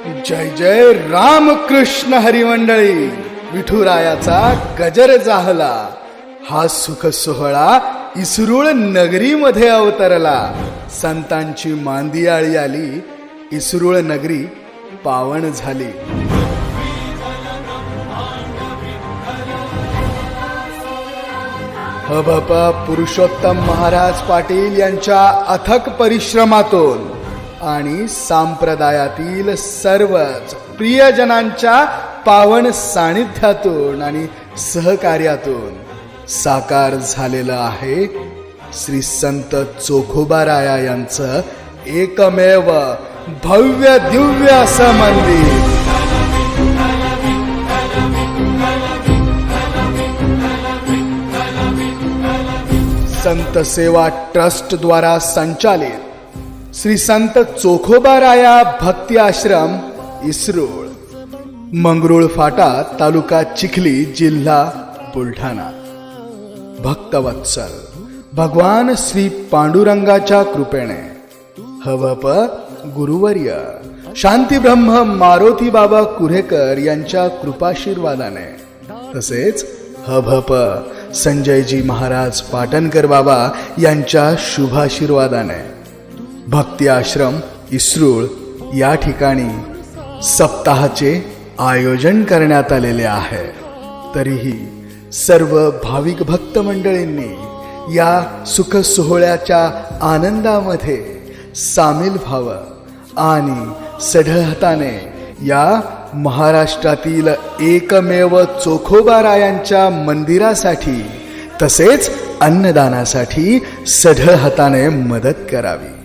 जय जय रामकृष्ण हरिमंडळी. विठुरायाचा गजर जाहला. हा सुख सोहळा इसरूळ नगरीमध्ये अवतरला. संतांची मांदियाळी आली. इसरूळ नगरी पावन झाली. हभप पुरुषोत्तम महाराज पाटील यांच्या अथक परिश्रमातून आणि संप्रदायातील सर्वच प्रियजनांच्या पावन सानिध्यातून आणि सहकार्यातून साकार झालेलं आहे श्री संत चोखोबाराया यांचं एकमेव भव्य दिव्य असं मंदिर. संत सेवा ट्रस्ट द्वारा संचालित श्री संत चोखोबाराया भक्ती आश्रम इसरूळ, मंगरुळ फाटा, तालुका चिखली, जिल्हा बुलढाणा. भक्तवत्सल भगवान श्री पांडुरंगाच्या कृपेने हवप गुरुवर्य शांतीब्रह्म मारोती बाबा कुरेकर यांच्या कृपाशीर्वादाने तसेच हभप संजयजी महाराज पाटणकर बाबा यांच्या शुभाशीर्वादाने भक्ती आश्रम इसरूळ या ठिकाणी सप्ताहाचे आयोजन करण्यात आलेले आहे. तरीही सर्व भाविक भक्त मंडळींनी या सुख सोहळ्याच्या आनंदामध्ये सामील व्हावं आणि सढळ हाताने या महाराष्ट्रातील एकमेव चोखोबारायांच्या मंदिरासाठी तसेच अन्नदानासाठी सढळ हाताने मदत करावी.